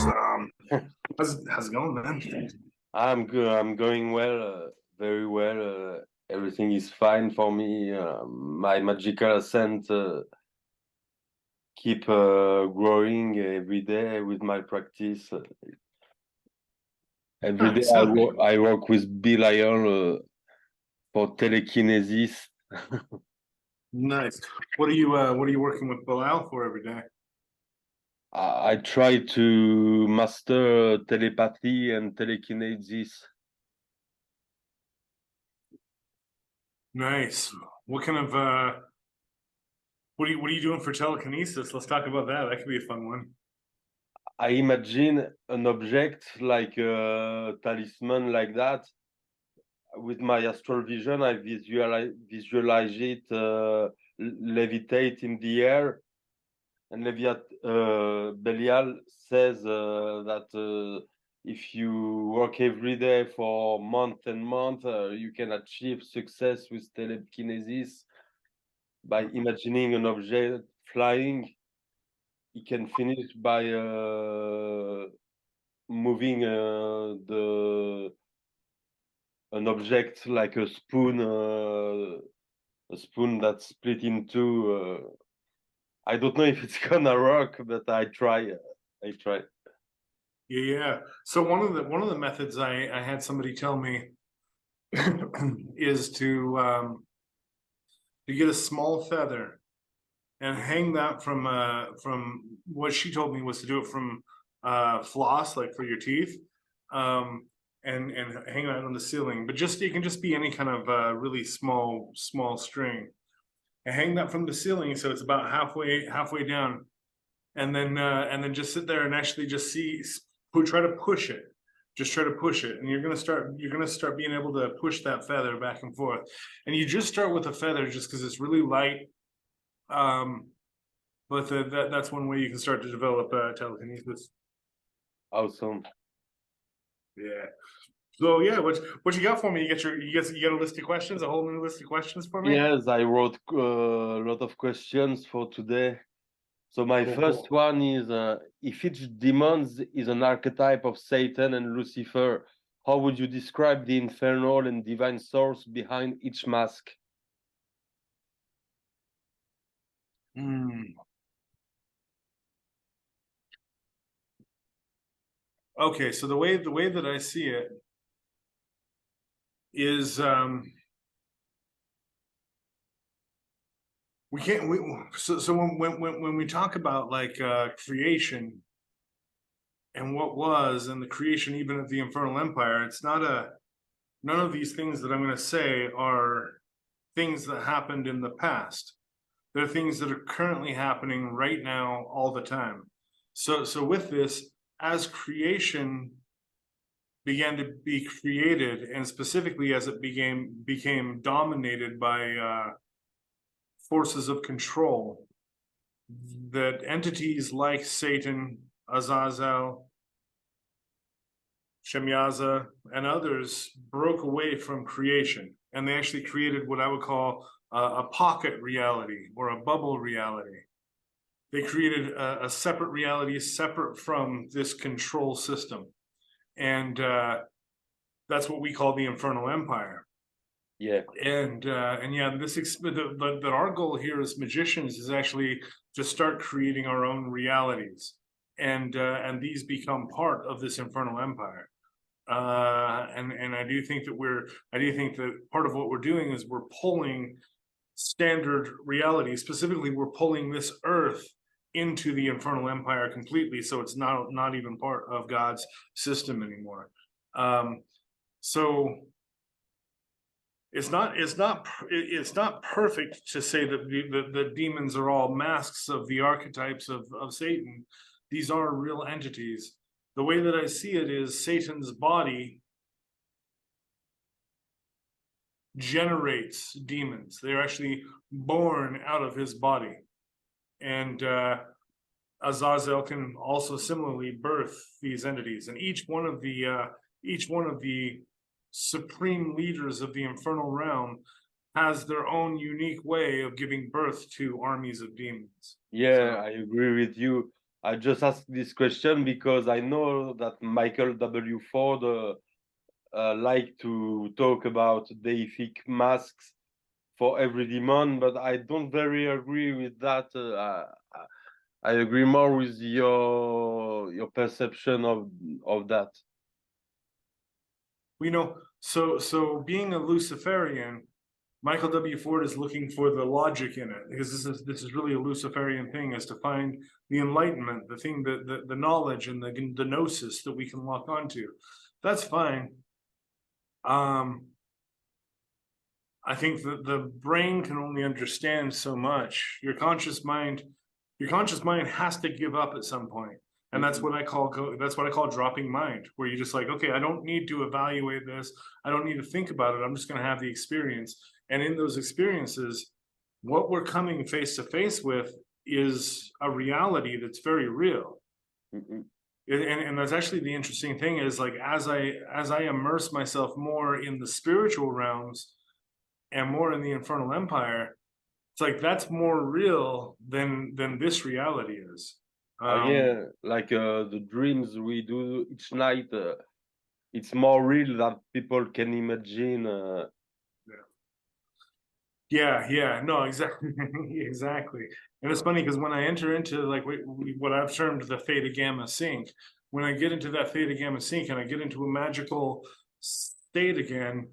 boss. How's it going, man? I'm good. I'm going well, very well. Everything is fine for me. My magical ascent keep growing every day with my practice. Every day Nice. I work with Belial for telekinesis. Nice. What are you working with Bilal for every day? I try to master telepathy and telekinesis. Nice. What kind of what are you doing for telekinesis? Let's talk about that. That could be a fun one. I imagine an object like a talisman like that. With my astral vision, I visualize it levitate in the air, and Belial says that if you work every day for month and month, you can achieve success with telekinesis by imagining an object flying. You can finish by moving an object like a spoon that's split in two. I don't know if it's gonna work, but I try. I try. Yeah. So one of the methods I had somebody tell me is to get a small feather and hang that from what she told me was to do it from floss, like for your teeth, and hang that on the ceiling. But just it can just be any kind of really small string, and hang that from the ceiling so it's about halfway down, and then just sit there and actually just try to push it. Just try to push it, and you're gonna start being able to push that feather back and forth. And you just start with a feather just because it's really light. But that's one way you can start to develop telekinesis. Awesome. Yeah. So yeah, what you got for me? You got a list of questions, a whole new list of questions for me? Yes, I wrote a lot of questions for today. So my first one is, if each demon is an archetype of Satan and Lucifer, how would you describe the infernal and divine source behind each mask? Okay, so the way that I see it is we can't we so when we talk about like creation and what was and the creation even of the infernal empire, it's not none of these things that I'm going to say are things that happened in the past. They're things that are currently happening right now all the time. So with this, as creation began to be created, and specifically as it became dominated by forces of control, that entities like Satan, Azazel, Shemyaza, and others broke away from creation, and they actually created what I would call a pocket reality or a bubble reality. They created a separate reality, separate from this control system, and that's what we call the Infernal Empire. Yeah. And yeah, that our goal here as magicians is actually to start creating our own realities, and these become part of this Infernal Empire. And I do think that part of what we're doing is we're pulling standard reality. Specifically, we're pulling this earth into the Infernal Empire completely, so it's not even part of God's system anymore. So it's not perfect to say that the demons are all masks of the archetypes of Satan. These are real entities. The way that I see it is Satan's body generates demons. They're actually born out of his body. And Azazel can also similarly birth these entities. And each one of the supreme leaders of the infernal realm has their own unique way of giving birth to armies of demons. Yeah, I agree with you. I just asked this question because I know that Michael W. Ford like to talk about deific masks for every demon, but I don't very agree with that. I agree more with your perception of that. We know, so being a Luciferian, Michael W. Ford is looking for the logic in it, because this is really a Luciferian thing, is to find the enlightenment, the thing, the knowledge and the gnosis that we can lock onto. That's fine. I think that the brain can only understand so much. Your conscious mind has to give up at some point. And that's what I call dropping mind, where you're just like, okay, I don't need to evaluate this. I don't need to think about it. I'm just going to have the experience. And in those experiences, what we're coming face to face with is a reality that's very real. And that's actually the interesting thing, is like, as I immerse myself more in the spiritual realms and more in the Infernal Empire, it's like that's more real than this reality is. Yeah, like the dreams we do each night, it's more real than people can imagine. Yeah, no, exactly, exactly. And it's funny because when I enter into like what I've termed the Theta Gamma sync, when I get into that Theta Gamma sync and I get into a magical state again,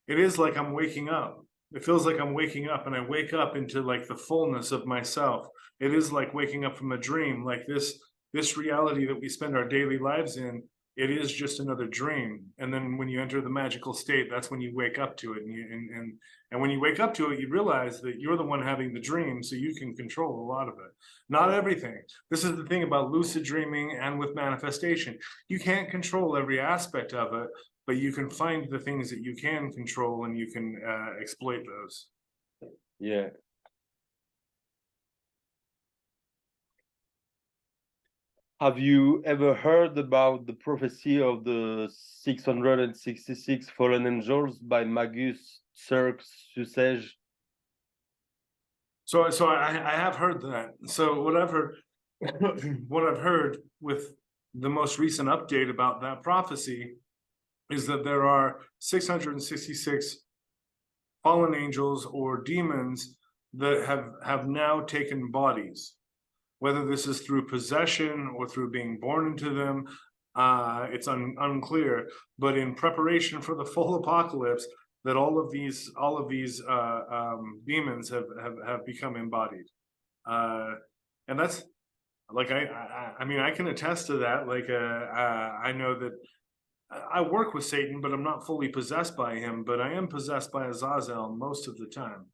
it is like I'm waking up. It feels like I'm waking up, and I wake up into like the fullness of myself. It is like waking up from a dream, like this reality that we spend our daily lives in. It is just another dream. And then when you enter the magical state, that's when you wake up to it. And when you wake up to it, you realize that you're the one having the dream, so you can control a lot of it. Not everything. This is the thing about lucid dreaming and with manifestation. You can't control every aspect of it, but you can find the things that you can control, and you can exploit those. Yeah. Have you ever heard about the prophecy of the 666 fallen angels by Magus Cirque Susage? So I have heard that. So what I've heard, what I've heard with the most recent update about that prophecy is that there are 666 fallen angels or demons that have now taken bodies. Whether this is through possession or through being born into them, it's unclear. But in preparation for the full apocalypse, that all of these demons have become embodied, and that's like I mean, I can attest to that. Like I know that I work with Satan, but I'm not fully possessed by him. But I am possessed by Azazel most of the time,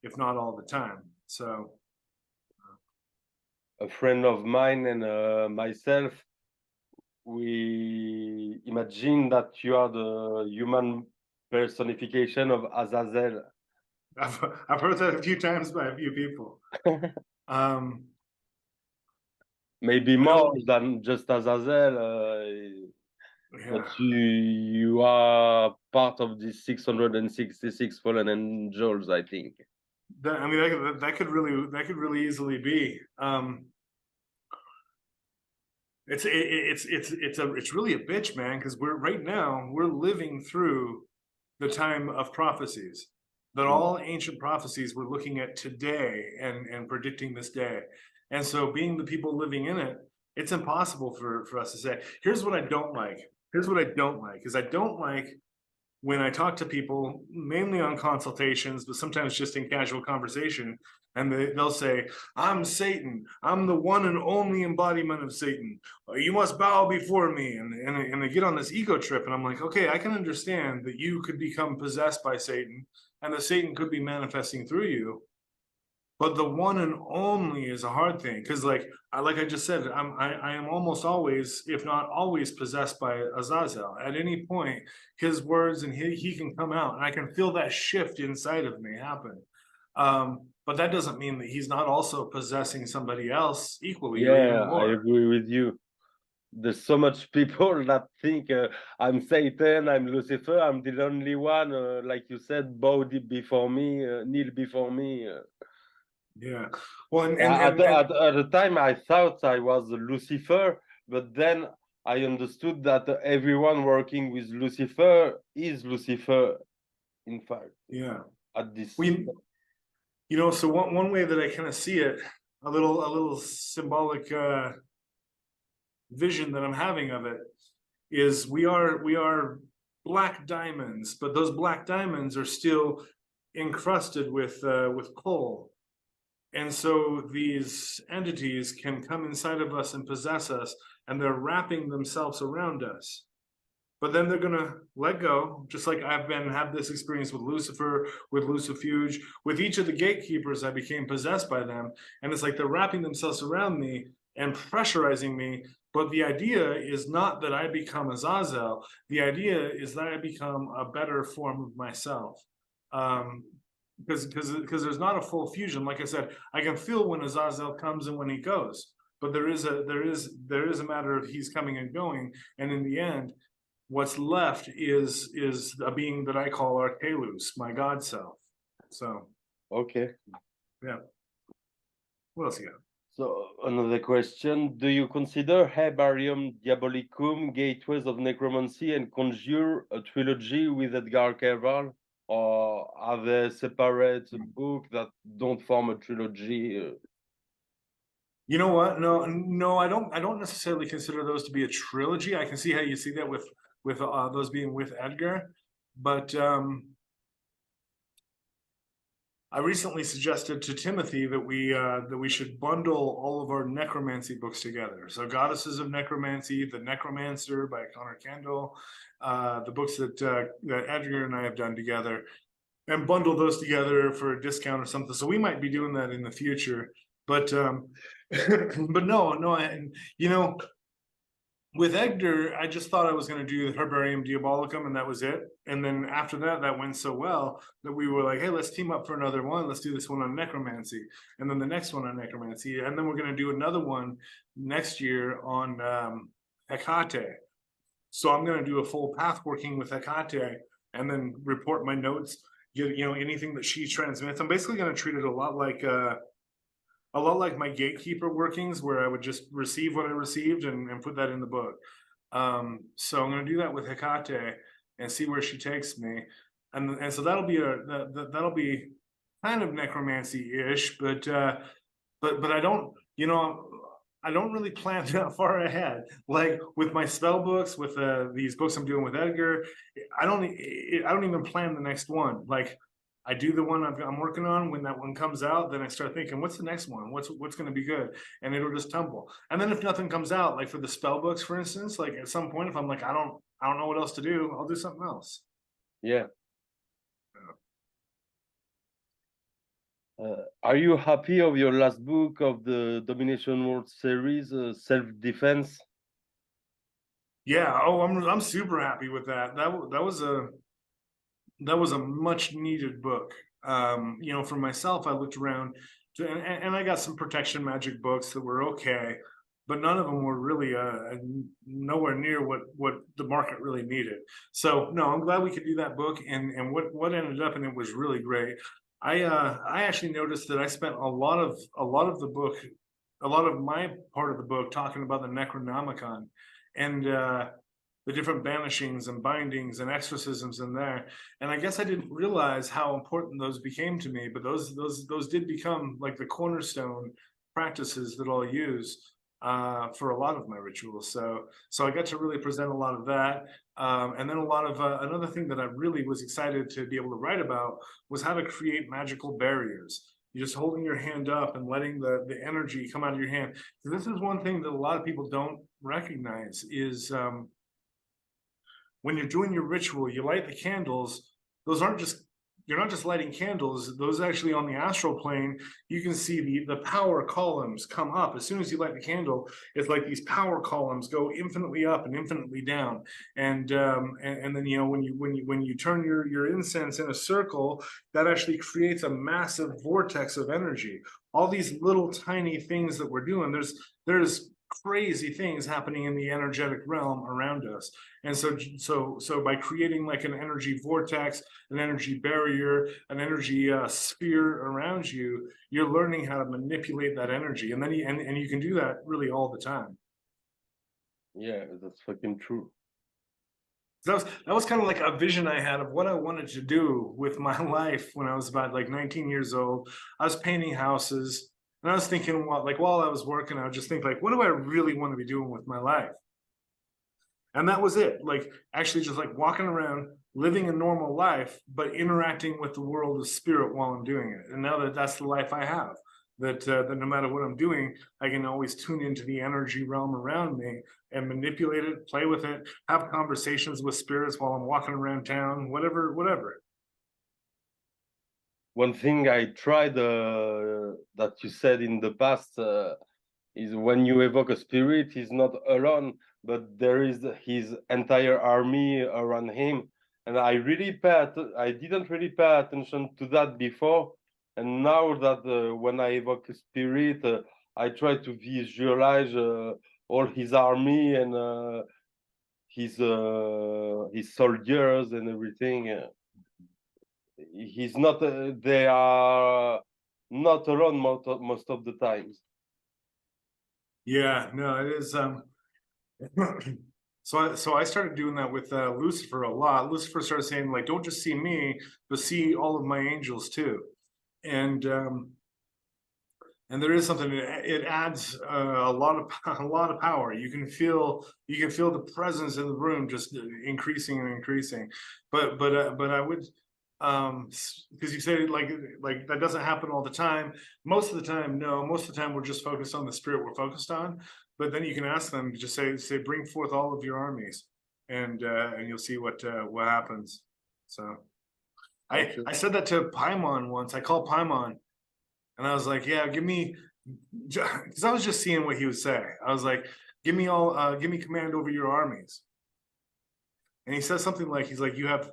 if not all the time. So A friend of mine and myself, we imagine that you are the human personification of Azazel. I've heard that a few times by a few people. Maybe more than just Azazel, Yeah. but you are part of these 666 fallen angels, I think. I mean, that could really easily be. It's really a bitch, man, because we're living through the time of prophecies, that all ancient prophecies we're looking at today and predicting this day. And so being the people living in it, it's impossible for us to say. Here's what I don't like. Is I don't like when I talk to people, mainly on consultations, but sometimes just in casual conversation, and they'll say, I'm Satan. I'm the one and only embodiment of Satan. You must bow before me. And they get on this ego trip. And I'm like, okay, I can understand that you could become possessed by Satan and that Satan could be manifesting through you. But the one and only is a hard thing, because like I just said, I am almost always, if not always, possessed by Azazel. At any point, his words and he can come out, and I can feel that shift inside of me happen. But that doesn't mean that he's not also possessing somebody else equally or even Yeah, I more. agree with you. There's so much people that think I'm Satan, I'm Lucifer, I'm the only one, like you said, bow before me, kneel before me. Yeah. Well, At the time, I thought I was Lucifer, but then I understood that everyone working with Lucifer is Lucifer, in fact, yeah. at this. We, so one way that I kind of see it, a little symbolic vision that I'm having of it is we are black diamonds, but those black diamonds are still encrusted with coal. And so these entities can come inside of us and possess us, and they're wrapping themselves around us. But then they're gonna let go, just like I've had this experience with Lucifer, with Lucifuge, with each of the gatekeepers. I became possessed by them, and it's like they're wrapping themselves around me and pressurizing me. But the idea is not that I become Azazel. The idea is that I become a better form of myself. Because there's not a full fusion. Like I said, I can feel when Azazel comes and when he goes, but there is a matter of he's coming and going, and in the end, what's left is a being that I call Archelus, my God self. So Okay. yeah. What else you got? So another question: do you consider Herbarium Diabolicum, Gateways of Necromancy, and Conjure a trilogy with Edgar Cayval, or are they separate books that don't form a trilogy? You know what? No, I don't necessarily consider those to be a trilogy. I can see how you see that with those being with Edgar, but I recently suggested to Timothy that we should bundle all of our necromancy books together. So Goddesses of Necromancy, The Necromancer by Connor Kendall, the books that Edgar and I have done together, and bundle those together for a discount or something. So we might be doing that in the future. But but no, and with Edgar, I just thought I was going to do Herbarium Diabolicum, and that was it. And then after that, that went so well that we were like, hey, let's team up for another one. Let's do this one on necromancy, and then the next one on necromancy, and then we're going to do another one next year on Hecate. So I'm going to do a full path working with Hecate, and then report my notes. Anything that she transmits. I'm basically going to treat it a lot like my gatekeeper workings, where I would just receive what I received and put that in the book. So I'm going to do that with Hecate and see where she takes me, and so that'll be kind of necromancy-ish, but I don't really plan that far ahead. Like with my spell books, with these books I'm doing with Edgar, I don't even plan the next one. Like I do the one I'm working on. When that one comes out, then I start thinking, what's the next one? What's going to be good? And it'll just tumble. And then if nothing comes out, like for the spell books, for instance, like at some point, if I'm like, I don't know what else to do, I'll do something else. Yeah. Are you happy of your last book of the Domination World series, Self-Defense? Yeah. Oh, I'm super happy with that. That was a much needed book. For myself, I looked around and I got some protection magic books that were okay, but none of them were really nowhere near what the market really needed. So no, I'm glad we could do that book, and what ended up in it was really great. I actually noticed that I spent a lot of the book, a lot of my part of the book talking about the Necronomicon and the different banishings and bindings and exorcisms in there. And I guess I didn't realize how important those became to me, but those did become like the cornerstone practices that I'll use for a lot of my rituals. So I got to really present a lot of that. And then a lot of another thing that I really was excited to be able to write about was how to create magical barriers. You're just holding your hand up and letting the energy come out of your hand. So this is one thing that a lot of people don't recognize is when you're doing your ritual, you light the candles. Those aren't just, you're not just lighting candles. Those actually on the astral plane, you can see the power columns come up. As soon as you light the candle, it's like these power columns go infinitely up and infinitely down. And then when you turn your incense in a circle, that actually creates a massive vortex of energy. All these little tiny things that we're doing. There's crazy things happening in the energetic realm around us. And so by creating like an energy vortex, an energy barrier, an energy sphere around you, you're learning how to manipulate that energy. And then and you can do that really all the time. Yeah, that's fucking true. That was kind of like a vision I had of what I wanted to do with my life when I was about like 19 years old. I was painting houses, and I was thinking, what like while I was working, I would just think like, what do I really want to be doing with my life? And that was it. Like actually, just like walking around, living a normal life, but interacting with the world of spirit while I'm doing it. And now that's the life I have. That no matter what I'm doing, I can always tune into the energy realm around me and manipulate it, play with it, have conversations with spirits while I'm walking around town, whatever. One thing I tried that you said in the past is when you evoke a spirit, he's not alone, but there is his entire army around him. And I didn't really pay attention to that before. And now that when I evoke a spirit, I try to visualize all his army and his soldiers and everything. He's not. They are not alone most of the times. Yeah, no, it is. So I started doing that with Lucifer a lot. Lucifer started saying like, don't just see me, but see all of my angels too. And and there is something. It adds a lot of a lot of power. You can feel the presence in the room just increasing and increasing. But I would because you say like that doesn't happen all the time. Most of the time, no. Most of the time, we're just focused on the spirit we're focused on. But then you can ask them, just say bring forth all of your armies, and you'll see what happens. So Okay. I said that to Paimon once. I called Paimon and I was like, yeah, give me, because I was just seeing what he would say. I was like, give me command over your armies. And he says something like, he's like, you have,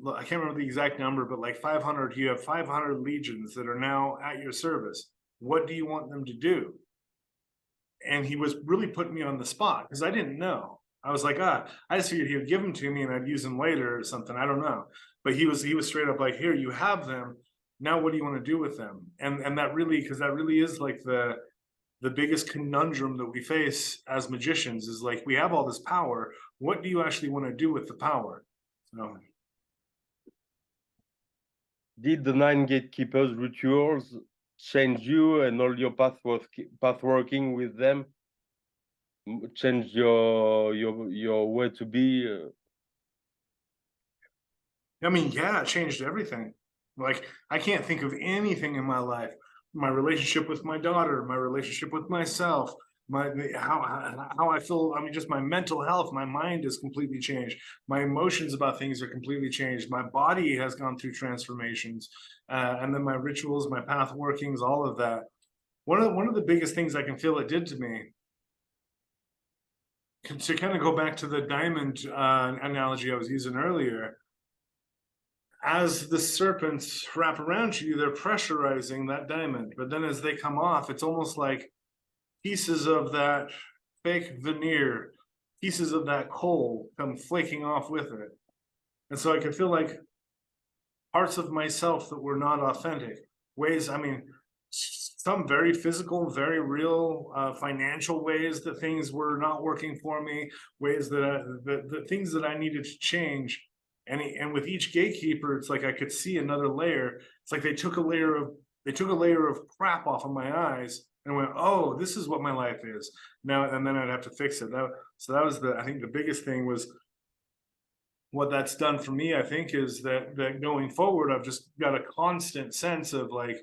I can't remember the exact number, but like 500, you have 500 legions that are now at your service. What do you want them to do? And he was really putting me on the spot because I didn't know. I was like, I just figured he would give them to me and I'd use them later or something. I don't know. But he was straight up like, here, you have them. Now what do you want to do with them? And that really, because that really is like the biggest conundrum that we face as magicians is like we have all this power. What do you actually want to do with the power? So Did the 9 gatekeepers rituals change you and all your path working with them? Change your way to be? I mean, yeah, it changed everything. Like I can't think of anything in my life, my relationship with my daughter, my relationship with myself, my how I feel. I mean, just my mental health, my mind is completely changed. My emotions about things are completely changed. My body has gone through transformations, and then my rituals, my path workings, all of that. One of the biggest things I can feel it did to me, to kind of go back to the diamond analogy I was using earlier, as the serpents wrap around you, they're pressurizing that diamond. But then as they come off, it's almost like pieces of that fake veneer, pieces of that coal come flaking off with it. And so I can feel like parts of myself that were not authentic, ways, I mean, some very physical, very real financial ways that things were not working for me, ways that the things that I needed to change. And with each gatekeeper, it's like I could see another layer. It's like they took a layer of crap off of my eyes and went, oh, this is what my life is now. And then I'd have to fix it. So that was I think the biggest thing was what that's done for me. I think is that going forward, I've just got a constant sense of like,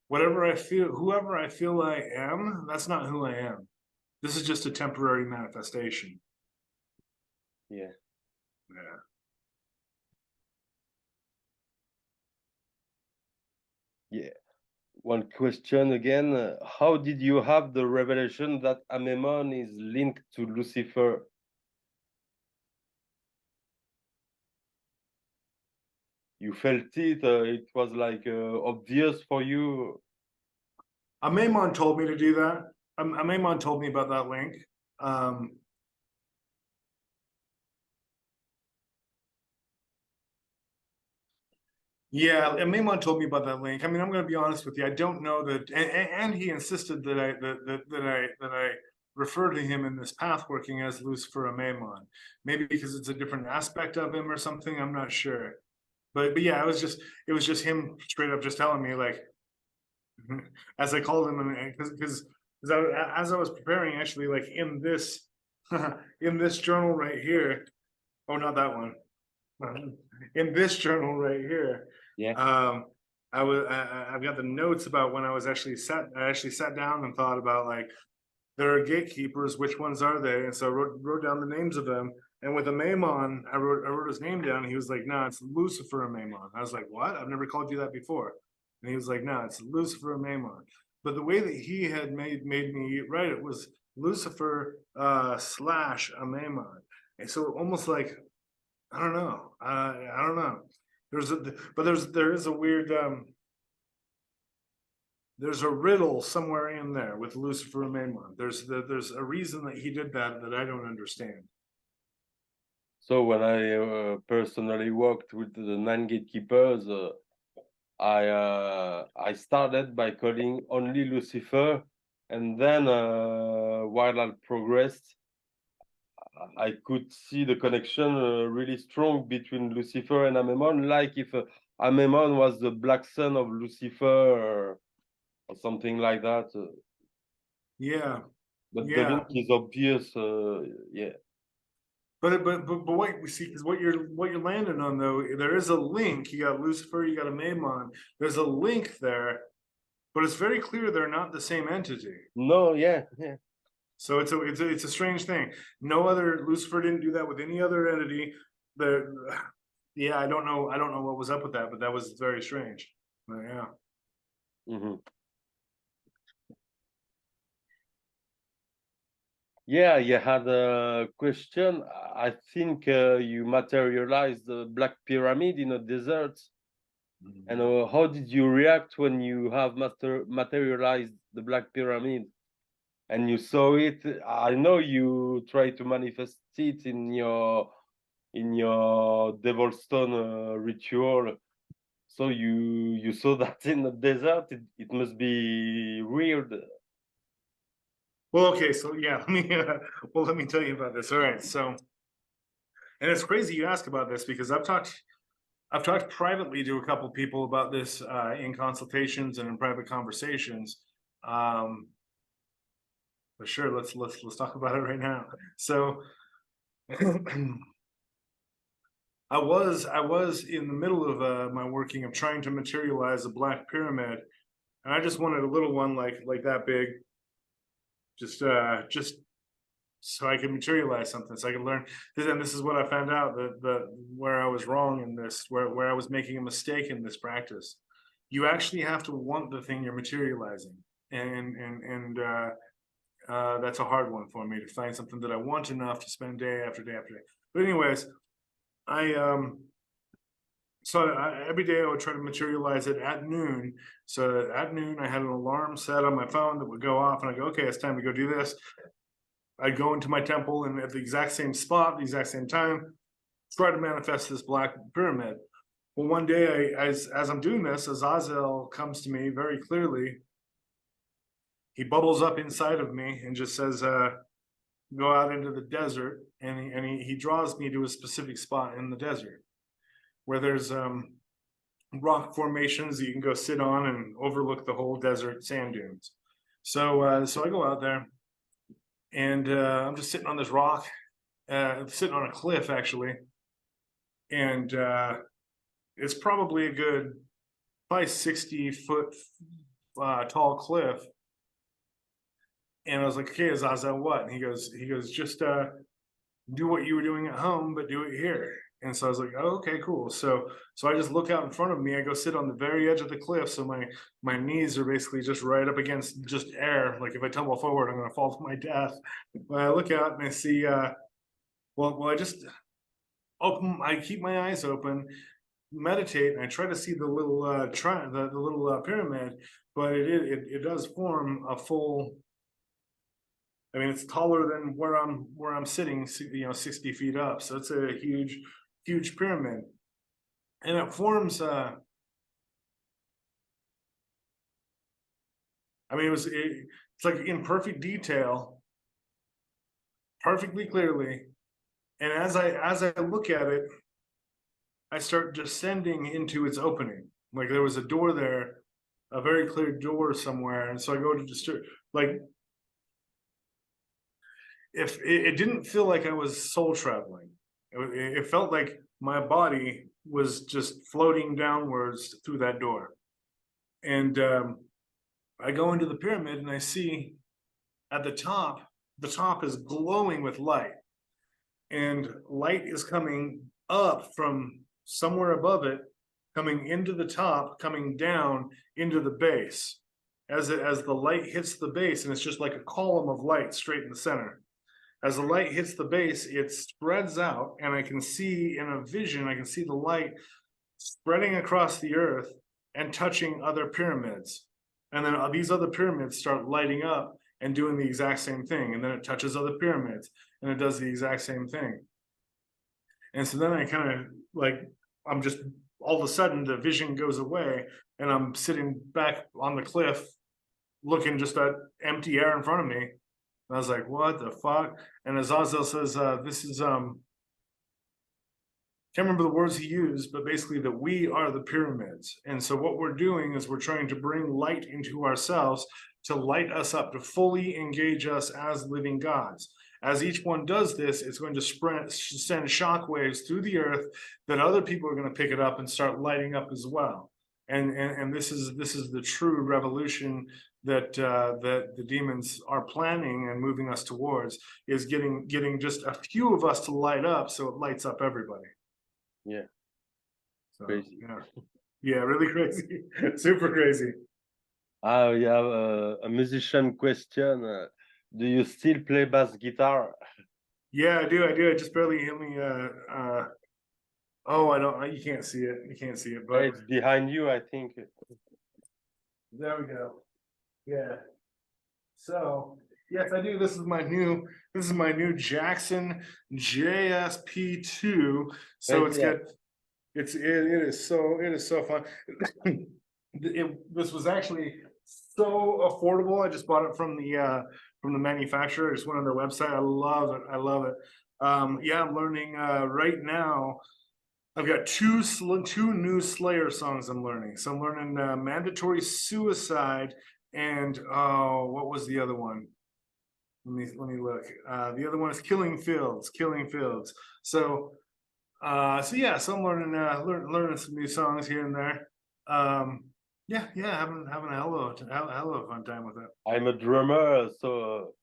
whatever I feel, whoever I feel I am, that's not who I am. This is just a temporary manifestation. Yeah. Yeah. Yeah. One question again. How did you have the revelation that Ammon is linked to Lucifer? You felt it? It was like obvious for you? Amemon told me to do that. Maimon told me about that link. Yeah, and Maimon told me about that link. I mean, I'm going to be honest with you. I don't know that, and he insisted that I refer to him in this path working as Lucifer and Maimon. Maybe because it's a different aspect of him or something. I'm not sure. But yeah, it was just him straight up just telling me like, as I called him, and because as I was preparing, actually, like in this in this journal right here. Oh, not that one. In this journal right here, Yeah. I've got the notes about when I actually sat down and thought about like there are gatekeepers, which ones are they? And so I wrote down the names of them. And with a Maimon, I wrote his name down. He was like, no, it's Lucifer and Maimon. I was like, what? I've never called you that before. And he was like, no, it's Lucifer and Maimon. But the way that he had made me write it was Lucifer slash a Maimon. And so almost like I don't know. I don't know. There is a weird there's a riddle somewhere in there with Lucifer and Maimon. There's a reason that he did that I don't understand. So when I personally worked with the 9 gatekeepers, I started by calling only Lucifer, and then while I progressed, I could see the connection really strong between Lucifer and Amemon, like if Amemon was the black son of Lucifer or something like that. Yeah, But the yeah. link is obvious. Yeah. But what we see is what you're landing on though. There is a link. You got Lucifer, you got a Maimon. There's a link there, but it's very clear they're not the same entity. No. Yeah. Yeah. So it's a strange thing. No other Lucifer didn't do that with any other entity. The yeah, I don't know what was up with that, but that was very strange. But yeah. Mm-hmm. Yeah, you had a question. I think you materialized the Black Pyramid in a desert. And how did you react when you have materialized the Black Pyramid and you saw it? I know you try to manifest it in your Devil Stone ritual. So you saw that in the desert. It must be weird. Well, okay, so yeah, let me tell you about this. All right, so and it's crazy you ask about this because I've talked privately to a couple people about this in consultations and in private conversations. But sure, let's talk about it right now. So I was in the middle of my working of trying to materialize a black pyramid, and I just wanted a little one like that big, just so I could materialize something, so I could learn. And this is what I found out that where I was wrong in this, where I was making a mistake in this practice. You actually have to want the thing you're materializing, and that's a hard one for me to find something that I want enough to spend day after day after day. But anyways, every day I would try to materialize it at noon. So at noon I had an alarm set on my phone that would go off, and I go, okay, it's time to go do this. I'd go into my temple and at the exact same spot, the exact same time, try to manifest this black pyramid. Well, one day, as I'm doing this, Azazel comes to me very clearly. He bubbles up inside of me and just says, "Go out into the desert," and he draws me to a specific spot in the desert where there's rock formations that you can go sit on and overlook the whole desert sand dunes. So I go out there, and I'm just sitting on this rock, sitting on a cliff actually, and it's probably a good, probably 60-foot tall cliff. And I was like, okay, Azazel, what? And he goes, just do what you were doing at home, but do it here. And so I was like, oh, okay, cool. So I just look out in front of me. I go sit on the very edge of the cliff. So my knees are basically just right up against just air. Like if I tumble forward, I'm gonna fall to my death. But I look out and I see I just I keep my eyes open, meditate, and I try to see the little the little pyramid, but it does form a full I mean, it's taller than where I'm sitting, 60 feet up. So it's a huge pyramid, and it forms. I mean, it's like in perfect detail, perfectly clearly. And as I look at it, I start descending into its opening. Like there was a door there, a very clear door somewhere, and so I go to disturb. Like if it didn't feel like I was soul traveling, it felt like my body was just floating downwards through that door. And I go into the pyramid and I see at the top is glowing with light, and light is coming up from somewhere above it, coming into the top, coming down into the base. As the light hits the base, and it's just like a column of light straight in the center. As the light hits the base, it spreads out, and I can see in a vision, I can see the light spreading across the earth and touching other pyramids. And then these other pyramids start lighting up and doing the exact same thing. And then it touches other pyramids and it does the exact same thing. And so then I kind of like, I'm just all of a sudden the vision goes away and I'm sitting back on the cliff looking just at empty air in front of me. And I was like, what the fuck? And Azazel says, this is can't remember the words he used, but basically that we are the pyramids. And so what we're doing is we're trying to bring light into ourselves to light us up, to fully engage us as living gods. As each one does this, it's going to send shockwaves through the earth that other people are going to pick it up and start lighting up as well. And this is the true revolution that that the demons are planning and moving us towards, is getting just a few of us to light up so it lights up everybody. Yeah, So, crazy. yeah, really crazy, super crazy. We have a musician question. Do you still play bass guitar? Yeah, I do. I just barely hit me. Oh, I don't. You can't see it. You can't see it, but It's behind you, I think. there we go. Yeah. So yes, I do. This is my new. This is my new Jackson JSP2. So it's got. It is so fun. This was actually so affordable. I just bought it from the manufacturer. I just went on their website. I love it. I love it. Yeah, I'm learning right now. I've got two new Slayer songs I'm learning. So I'm learning Mandatory Suicide and oh, what was the other one? Let me look. The other one is Killing Fields. Killing Fields. So yeah, so I'm learning learning some new songs here and there. Yeah, having a hell of a fun time with it. I'm a drummer, so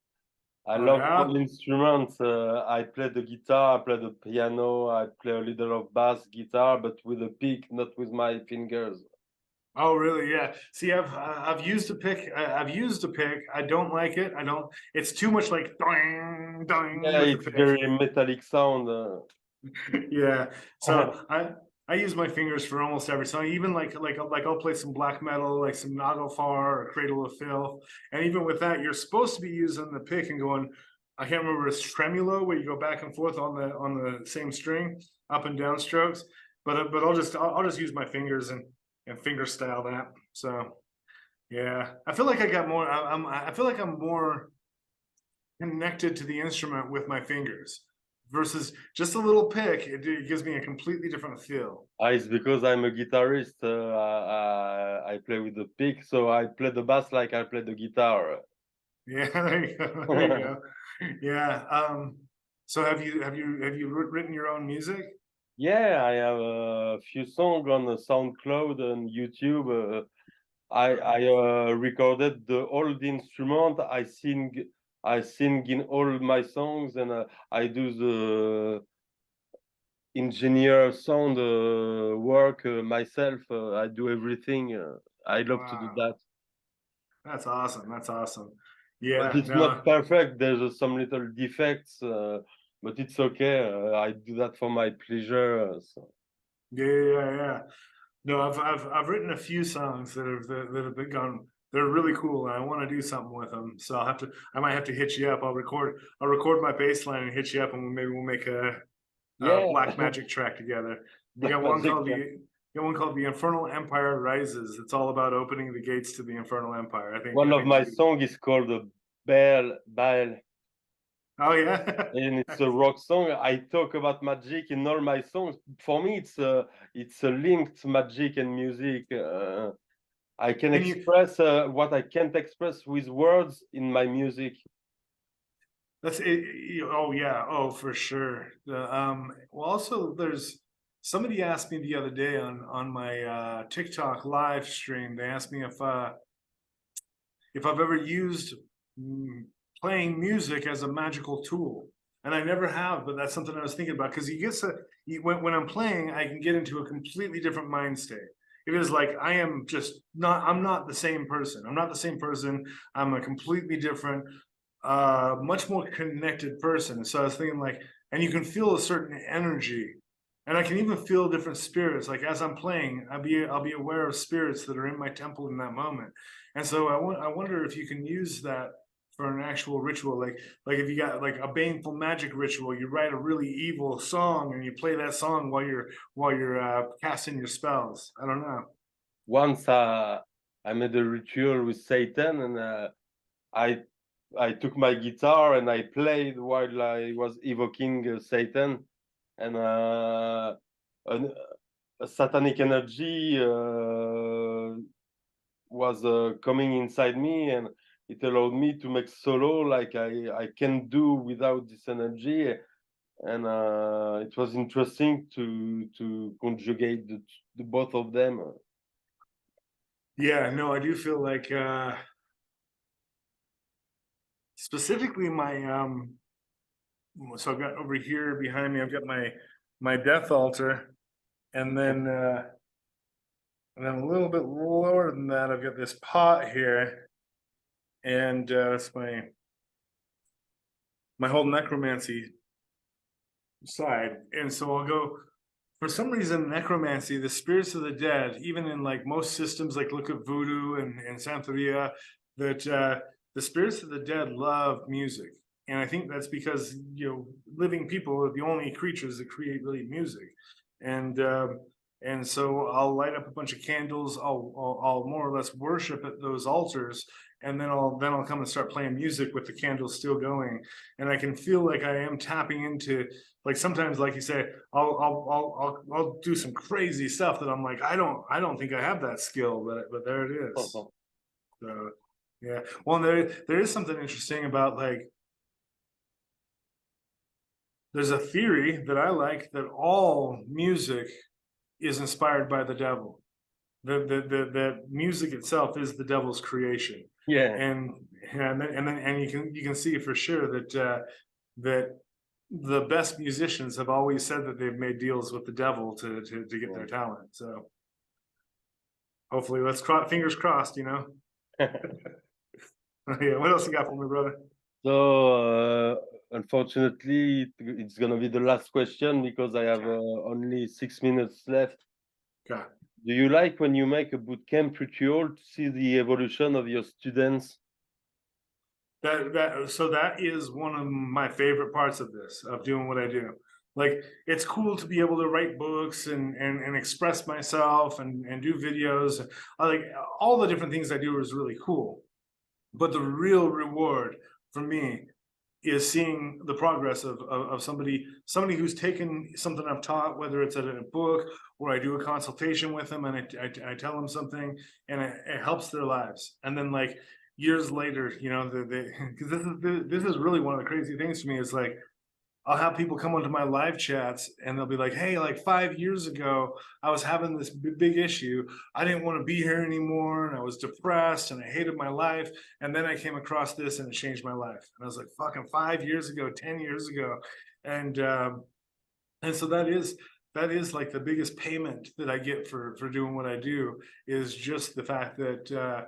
I Oh love yeah. all instruments. I play the guitar, I play the piano, I play a little of bass guitar, but with a pick, not with my fingers. Oh really? Yeah. See, I've used a pick. I've used a pick. I don't like it. I don't. It's too much like doing doing Yeah, with the it's pick. very metallic sound. Yeah. So I use my fingers for almost every song. Even like I'll play some black metal, like some Nagofar or Cradle of Filth. And even with that, you're supposed to be using the pick and going. I can't remember, it's tremolo where you go back and forth on the same string, up and down strokes. But I'll just use my fingers and finger style that. So yeah, I feel like I got more. I feel like I'm more connected to the instrument with my fingers versus just a little pick. It gives me a completely different feel. It's because I'm a guitarist. I play with the pick, so I play the bass like I play the guitar. Yeah, there you go. There you go. Yeah. So have you written your own music? Yeah, I have a few songs on the SoundCloud and YouTube. I recorded the old instrument. I sing in all my songs, and I do the engineer sound work myself. I do everything. I love to do Wow, that. that's awesome. That's awesome. But Yeah. it's No. not perfect. There's some little defects, but it's okay. I do that for my pleasure. So. Yeah. No, I've written a few songs that have been gone they're really cool, and I want to do something with them. So I might have to hit you up. I'll record my bass line and hit you up, and maybe we'll make a Yeah, black magic track together. I Black got one Magic. called the Infernal Empire Rises. It's all about opening the gates to the Infernal Empire. One I of think my it'll be. song is called Baal, Oh yeah. and it's a rock song. I talk about magic in all my songs. For me, it's a linked magic and music. I can Can you? express what I can't express with words in my music. That's it. Oh yeah. Oh, for sure. Well, also, there's somebody asked me the other day on my TikTok live stream. They asked me if I've ever used mm, playing music as a magical tool, and I never have. But that's something I was thinking about because when I'm playing, I can get into a completely different mind state. It is like I am just not. I'm not the same person. I'm not the same person. I'm a completely different, much more connected person. So I was thinking like, and you can feel a certain energy, and I can even feel different spirits. Like as I'm playing, I'll be aware of spirits that are in my temple in that moment. And so I wonder if you can use that for an actual ritual, like if you got like a baneful magic ritual, you write a really evil song and you play that song while you're casting your spells. I don't know. Once I made a ritual with Satan, and I I took my guitar and I played while I was evoking Satan, and an, a satanic energy was coming inside me, and it allowed me to make solo like I can do without this energy, and it was interesting to conjugate the both of them. Yeah, no, I do feel like specifically my so I've got over here behind me, I've got my death altar, and then a little bit lower than that, I've got this pot here, and that's my whole necromancy side. And so I'll go, for some reason, necromancy, the spirits of the dead, even in like most systems, like look at voodoo and Santeria, that the spirits of the dead love music. And I think that's because, living people are the only creatures that create really music. And and so I'll light up a bunch of candles. I'll more or less worship at those altars, and then I'll come and start playing music with the candles still going, and I can feel like I am tapping into, like sometimes, like you say, I'll do some crazy stuff that I'm like, I don't think I have that skill, but there it is. So yeah. Well, there is something interesting about, like, there's a theory that I like that all music is inspired by the devil. That music itself is the devil's creation. Yeah. And you can see for sure that the best musicians have always said that they've made deals with the devil to get their talent. So hopefully, fingers crossed. Yeah. What else you got for me, brother? So unfortunately, it's gonna be the last question because I have only 6 minutes left. Okay. Do you like when you make a bootcamp ritual to see the evolution of your students? That is one of my favorite parts of this, of doing what I do. Like, it's cool to be able to write books and express myself and do videos. I like all the different things I do is really cool. But the real reward for me is seeing the progress of somebody who's taken something I've taught, whether it's a book or I do a consultation with them, and I tell them something, and it helps their lives. And then, like, years later, because this is really one of the crazy things to me is, like, I'll have people come onto my live chats and they'll be like, hey, like 5 years ago, I was having this big issue. I didn't want to be here anymore. And I was depressed and I hated my life. And then I came across this and it changed my life. And I was like, fucking 5 years ago, 10 years ago. And so that is like the biggest payment that I get for doing what I do, is just the fact that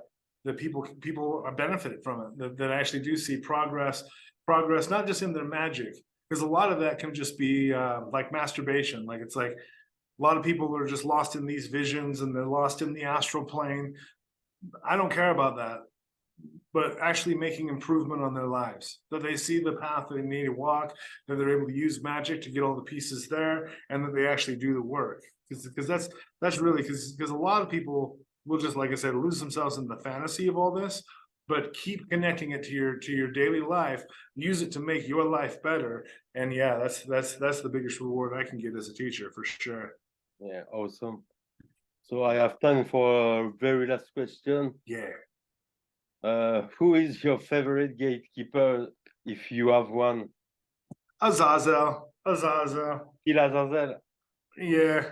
people are benefited from it, that I actually do see progress, not just in their magic, because a lot of that can just be like masturbation. Like, it's like a lot of people are just lost in these visions and they're lost in the astral plane. I don't care about that, but actually making improvement on their lives, that they see the path they need to walk, that they're able to use magic to get all the pieces there, and that they actually do the work. Because that's really because a lot of people will just, like I said, lose themselves in the fantasy of all this, but keep connecting it to your daily life, use it to make your life better. And yeah, that's the biggest reward I can get as a teacher for sure. Yeah, awesome. So I have time for a very last question. Yeah. Who is your favorite gatekeeper if you have one? Azazel. Il Azazel. Yeah.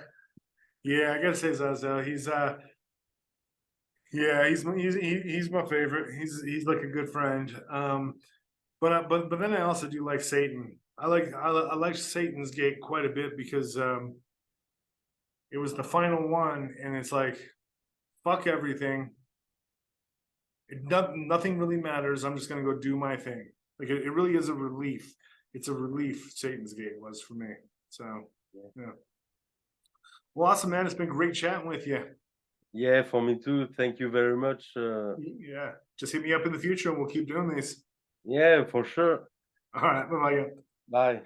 Yeah, I gotta say Zazel. Yeah, he's my favorite. He's like a good friend. But then I also do like Satan. I like Satan's Gate quite a bit because it was the final one, and it's like fuck everything. Nothing really matters. I'm just gonna go do my thing. Like it really is a relief. It's a relief. Satan's Gate was for me. So yeah. Well, awesome, man. It's been great chatting with you. Yeah, for me too. Thank you very much. Yeah, just hit me up in the future and we'll keep doing these. Yeah, for sure. All right, bye bye. Bye.